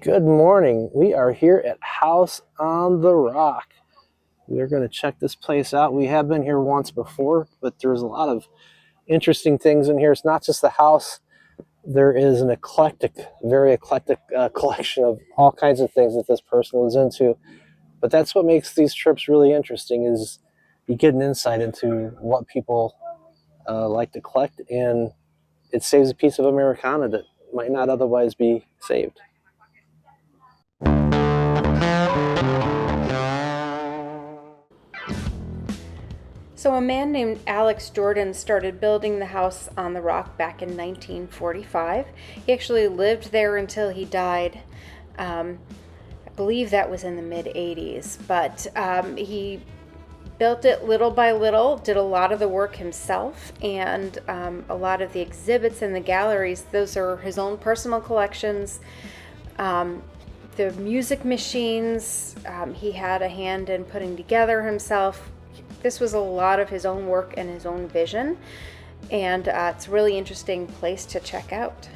Good morning. We are here at House on the Rock. We're going to check this place out. We have been here once before, but there's a lot of interesting things in here. It's not just the house. There is an very eclectic collection of all kinds of things that this person was into. But that's what makes these trips really interesting is you get an insight into what people like to collect, and it saves a piece of Americana that might not otherwise be saved. So, a man named Alex Jordan started building the house on the rock back in 1945. He actually lived there until he died. I believe that was in the mid 80s, but he built it little by little, did a lot of the work himself, and a lot of the exhibits in the galleries, those are his own personal collections. Um, the music machines, he had a hand in putting together himself. This was a lot of his own work and his own vision, and it's a really interesting place to check out.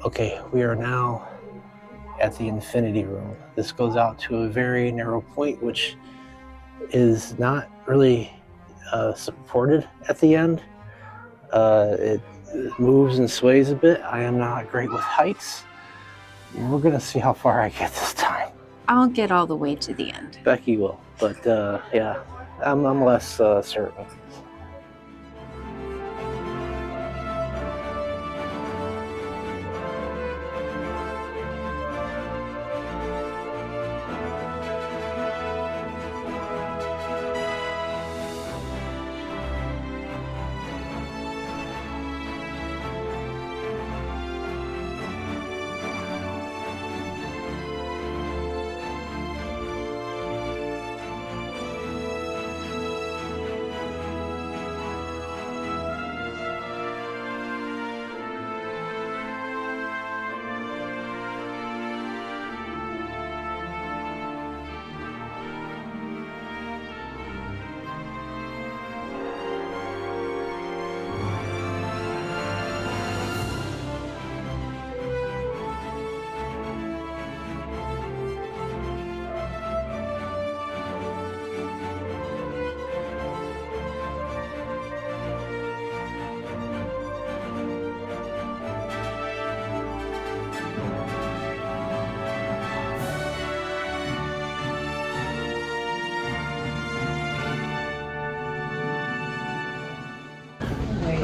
Okay, we are now at the infinity room. This goes out to a very narrow point, which is not really supported at the end. It moves and sways a bit. I am not great with heights. We're gonna see how far I get this time. I'll get all the way to the end. Becky will, but yeah, I'm less certain.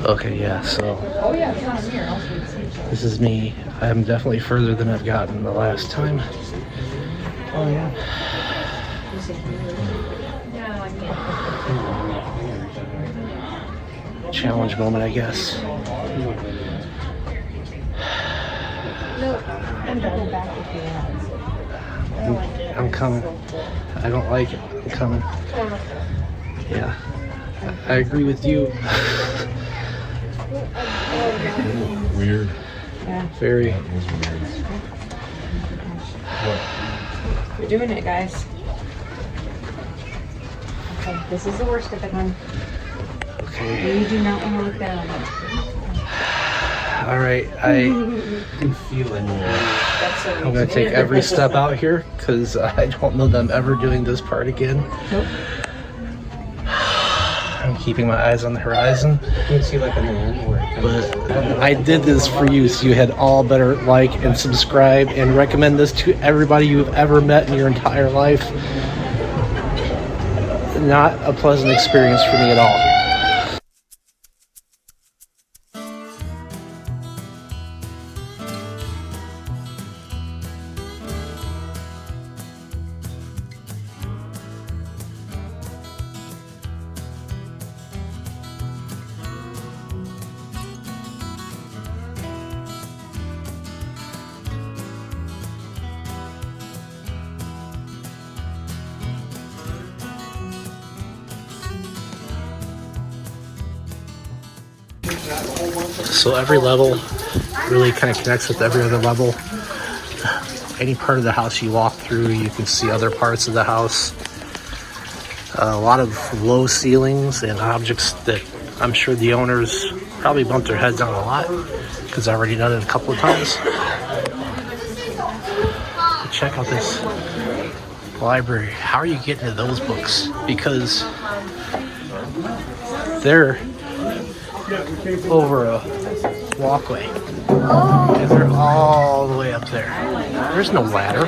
Okay, yeah, so this is me. I'm definitely further than I've gotten the last time. Oh, yeah. Challenge moment, I guess. I'm coming. I don't like it. I'm coming. Yeah, I agree with you. Weird. Yeah. Very. We're doing it, guys. Okay, this is the worst of it, hon. Okay. You do not want to look down. All right. I can feel anymore. I'm gonna take every step out here because I don't know them ever doing this part again. Nope. I'm keeping my eyes on the horizon. You can see like a man where it But I did this for you, so you had all better like and subscribe and recommend this to everybody you've ever met in your entire life. Not a pleasant experience for me at all. So every level really kind of connects with every other level. Any part of the house you walk through, you can see other parts of the house. A lot of low ceilings and objects that I'm sure the owners probably bumped their heads on a lot because I've already done it a couple of times. But check out this library. How are you getting to those books? Because they're over a walkway and they're all the way up there. There's no ladder.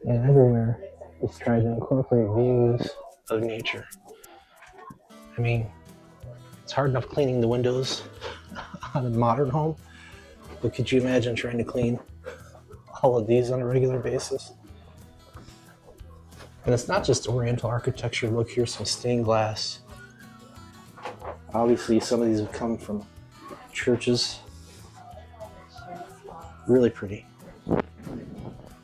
And everywhere, just try to incorporate views of nature. I mean, it's hard enough cleaning the windows on a modern home, but could you imagine trying to clean all of these on a regular basis? And it's not just Oriental architecture. Look, here's some stained glass. Obviously, some of these have come from churches. Really pretty. And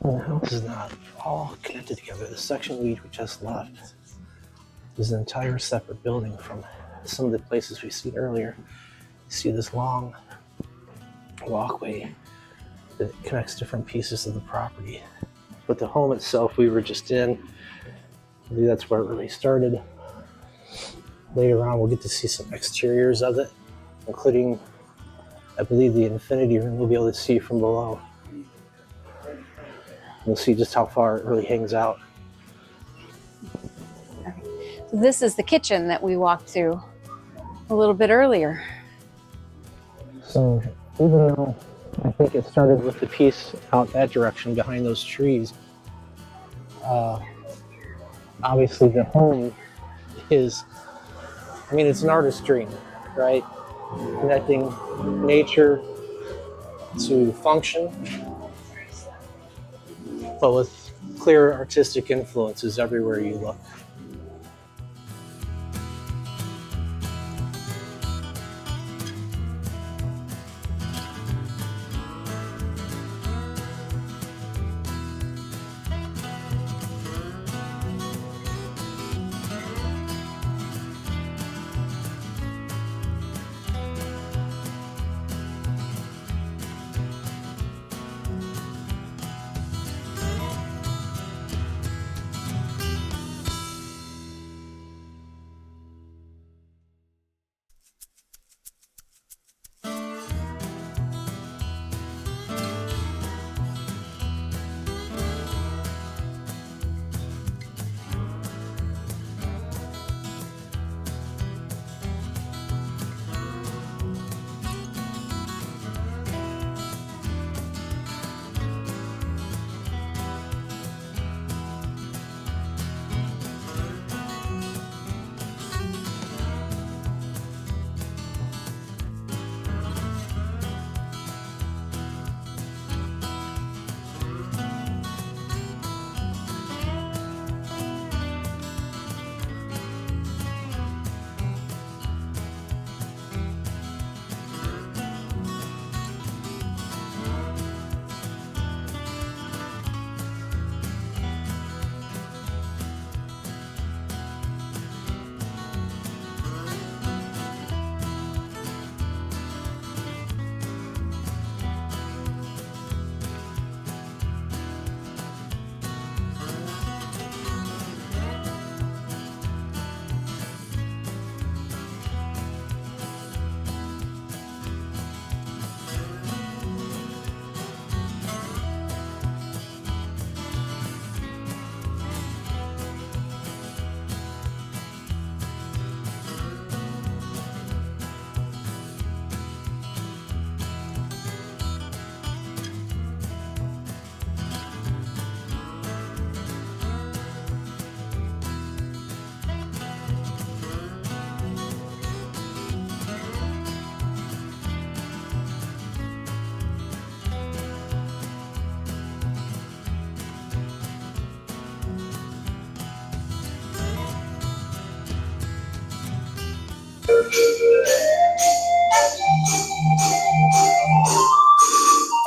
the house is not all connected together. The section we just left is an entire separate building from some of the places we've seen earlier. You see this long walkway that connects different pieces of the property. But the home itself we were just in, I believe that's where it really started. Later on, we'll get to see some exteriors of it, including, I believe, the infinity room we'll be able to see from below. We'll see just how far it really hangs out. So this is the kitchen that we walked through a little bit earlier. So even though I think it started with the piece out that direction behind those trees, obviously the home is, I mean, it's an artist's dream, right? Connecting nature to function, but with clear artistic influences everywhere you look.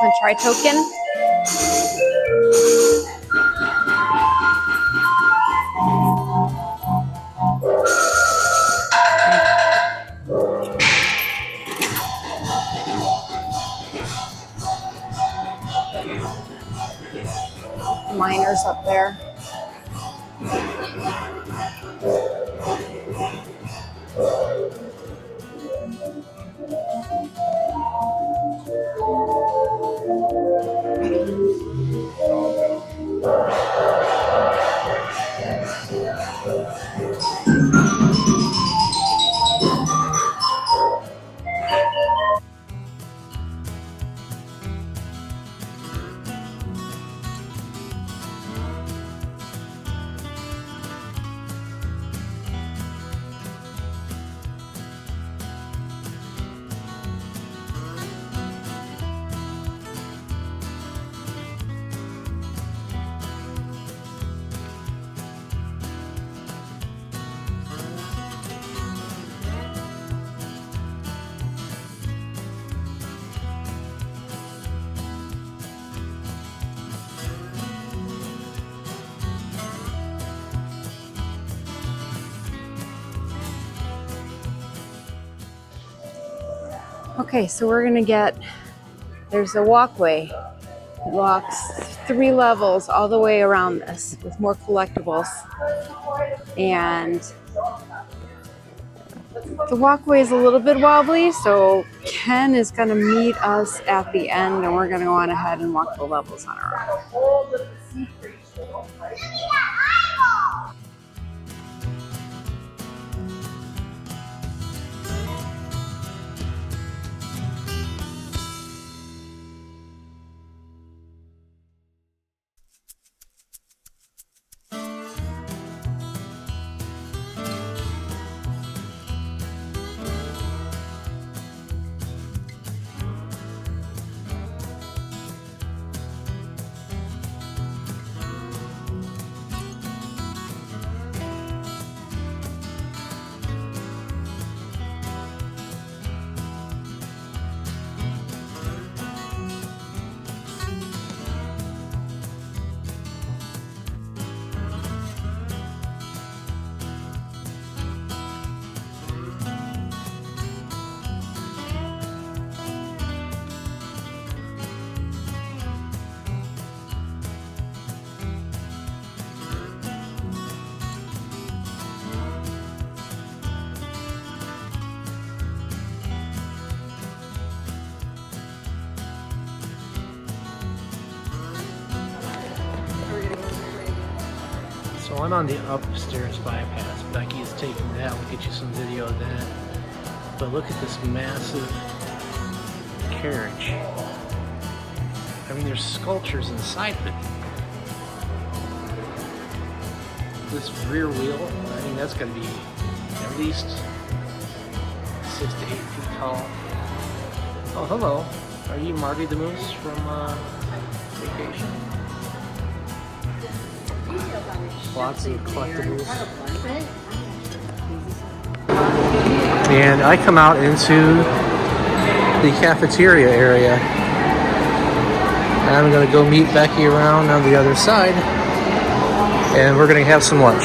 Want to try token? Miners up there. Okay, so we're gonna there's a walkway that walks 3 levels all the way around this with more collectibles. And the walkway is a little bit wobbly, so Ken is gonna meet us at the end and we're gonna go on ahead and walk the levels on our own. So I'm on the upstairs bypass. Becky is taking that. We'll get you some video of that. But look at this massive carriage. I mean, there's sculptures inside of it. This rear wheel, I mean, that's going to be at least 6 to 8 feet tall. Oh, hello. Are you Marty the Moose from vacation? Lots of collectibles. And I come out into the cafeteria area. And I'm going to go meet Becky around on the other side. And we're going to have some lunch.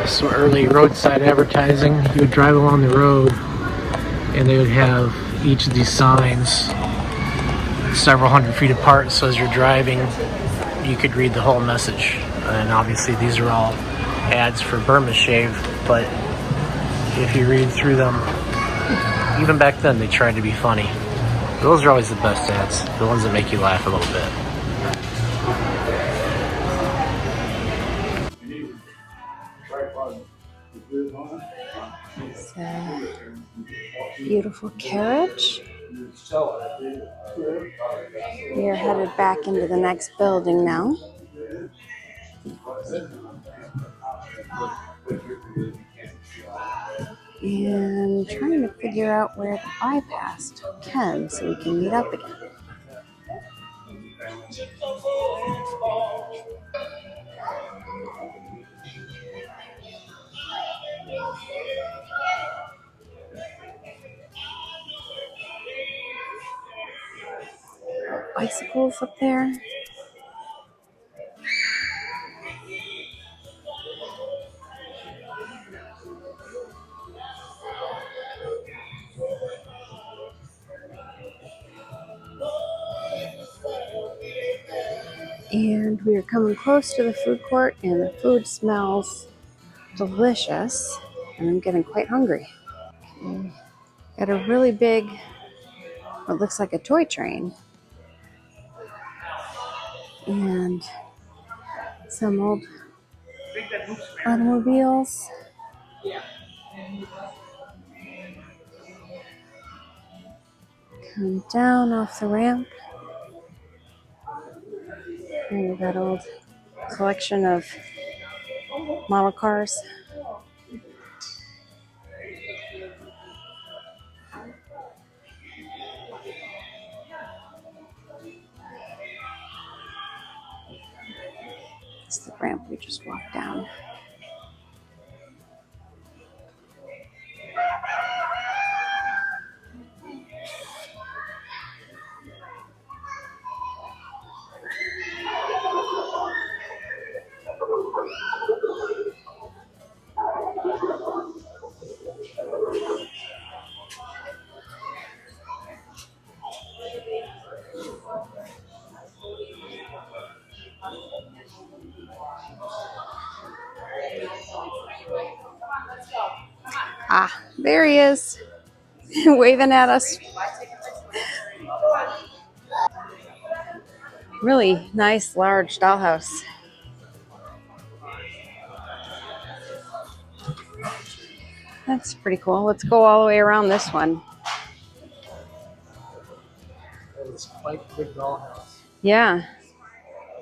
some early roadside advertising. You would drive along the road and they would have each of these signs several hundred feet apart, so as you're driving you could read the whole message. And obviously these are all ads for Burma Shave, but if you read through them, even back then they tried to be funny. Those are always the best ads, the ones that make you laugh a little bit. It's a beautiful carriage. We are headed back into the next building now. And trying to figure out where to bypass Ken so we can meet up again. Bicycles up there. And we are coming close to the food court, and the food smells delicious, and I'm getting quite hungry. Okay. Got a really big, what looks like a toy train, and some old automobiles. Come down off the ramp, and we've got old collection of model cars. It's the ramp we just walked down. Ah, there he is, waving at us. Really nice, large dollhouse. That's pretty cool. Let's go all the way around this one. It's quite a big dollhouse. Yeah.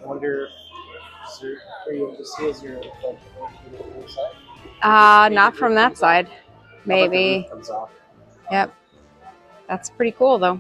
I wonder if you're able to see as you're like inside. Not from that side. Maybe. Comes off. Yep. That's pretty cool though.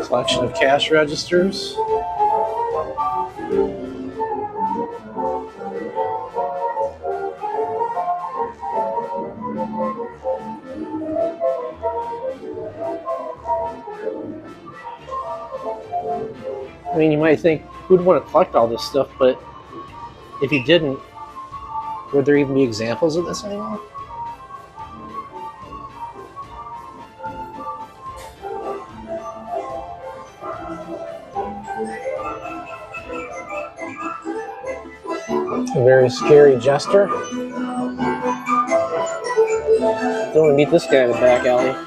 Collection of cash registers. I mean, you might think, who'd want to collect all this stuff, but if you didn't, would there even be examples of this anymore? A very scary jester. Don't want to meet this guy in the back alley.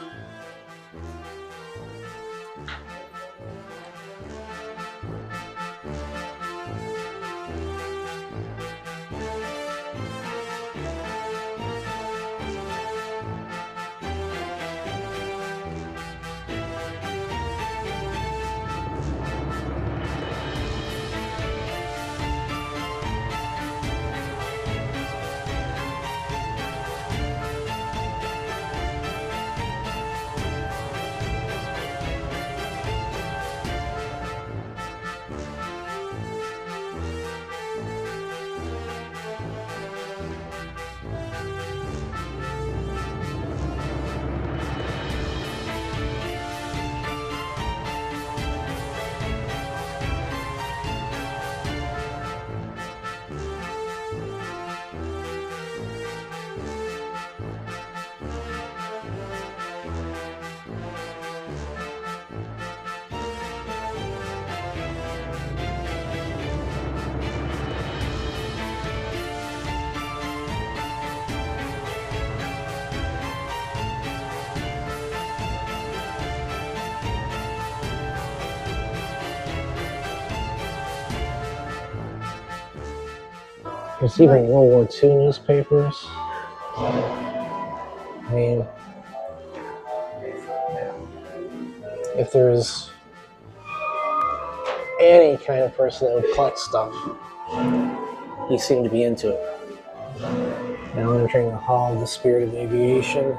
There's even World War II newspapers. I mean, if there's any kind of person that would collect stuff, he seemed to be into it. Now entering the Hall of the Spirit of Aviation.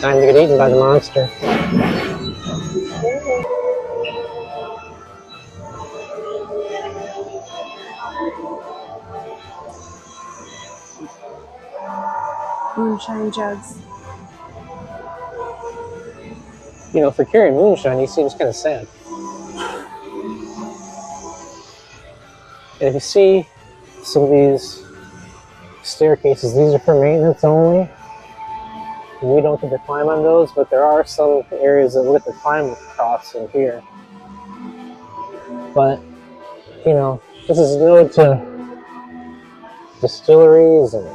Time to get eaten by the monster. Moonshine jugs. You know, for carrying moonshine, he seems kind of sad. If you see some of these staircases, these are for maintenance only. We don't get to climb on those, but there are some areas that we get to climb across in here. But, you know, this is known to distilleries and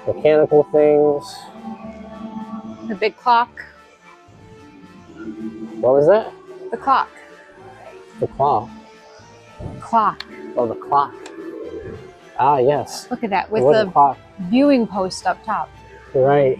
mechanical things. The big clock. What was that? The clock. The clock. Clock. Oh, the clock. Ah, yes. Look at that with The clock. viewing post up top. Right.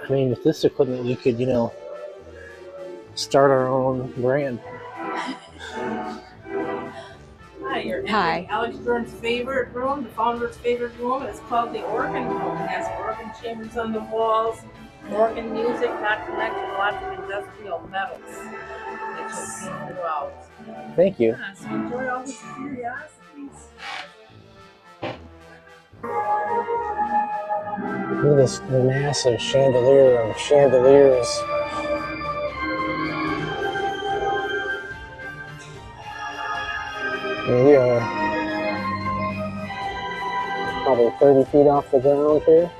I mean, with this equipment, we could, you know, start our own brand. Hi, you're Hi. in Alex Jordan's favorite room, the founder's favorite room. It's called the organ room. It has organ chambers on the walls, organ music, not to mention lots of industrial metals that you'll see throughout. Thank you. Yeah, so enjoy all these curiosities. Look at this massive chandelier of chandeliers. And we are probably 30 feet off the ground here.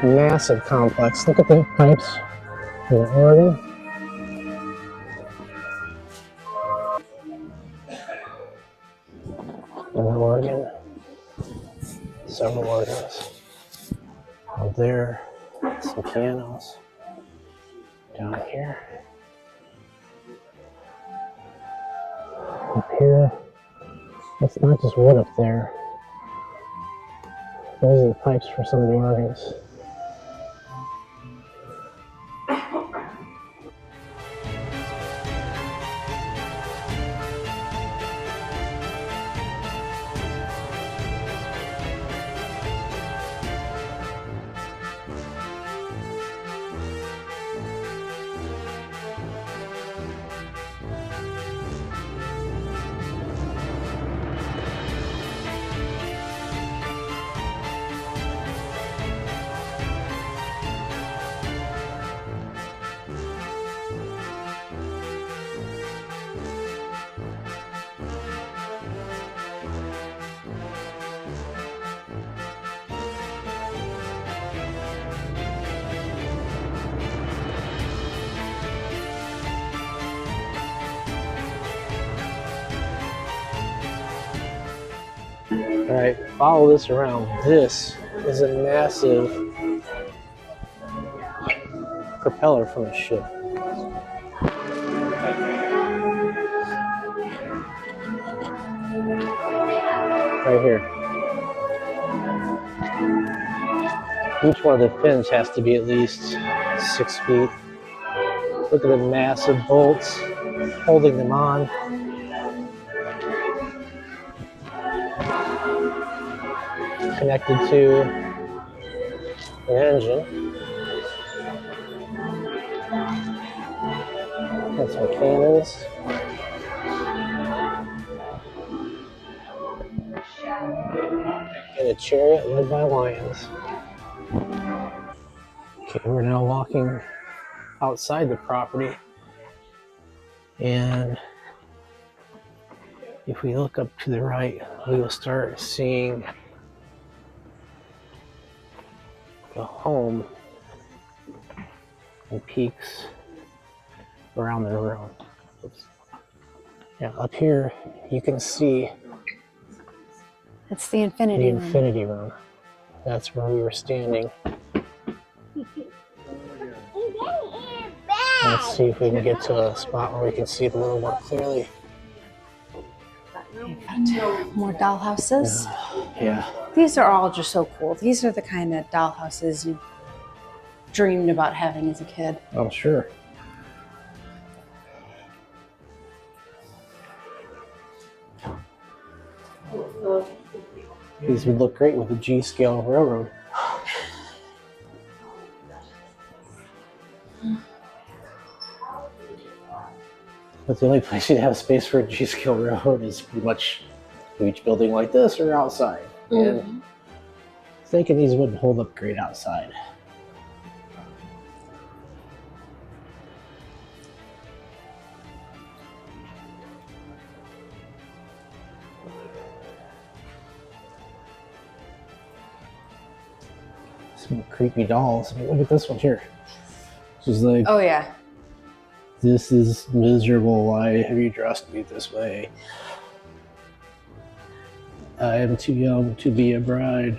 Massive complex. Look at the pipes and the organ. And the organ. Several organs. Out there, some pianos. Down here. Up here. It's not just wood up there. Those are the pipes for some of the organs. All right, follow this around. This is a massive propeller from a ship. Right here. Each one of the fins has to be at least 6 feet. Look at the massive bolts holding them on. Connected to an engine. That's some cannons. And a chariot led by lions. Okay, we're now walking outside the property. And if we look up to the right, we will start seeing the home and peaks around the room. Oops. Yeah, up here you can see It's the infinity room. infinity room. That's where we were standing. Let's see if we can get to a spot where we can see it a little more clearly. More dollhouses. Yeah. These are all just so cool. These are the kind of dollhouses you dreamed about having as a kid. I'm sure. These would look great with a G-scale railroad. But the only place you'd have space for a G-scale railroad is pretty much each building like this or outside. And thinking these wouldn't hold up great outside. Some creepy dolls. I mean, look at this one here. This is like, Oh yeah. this is miserable. Why have you dressed me this way? I am too young to be a bride.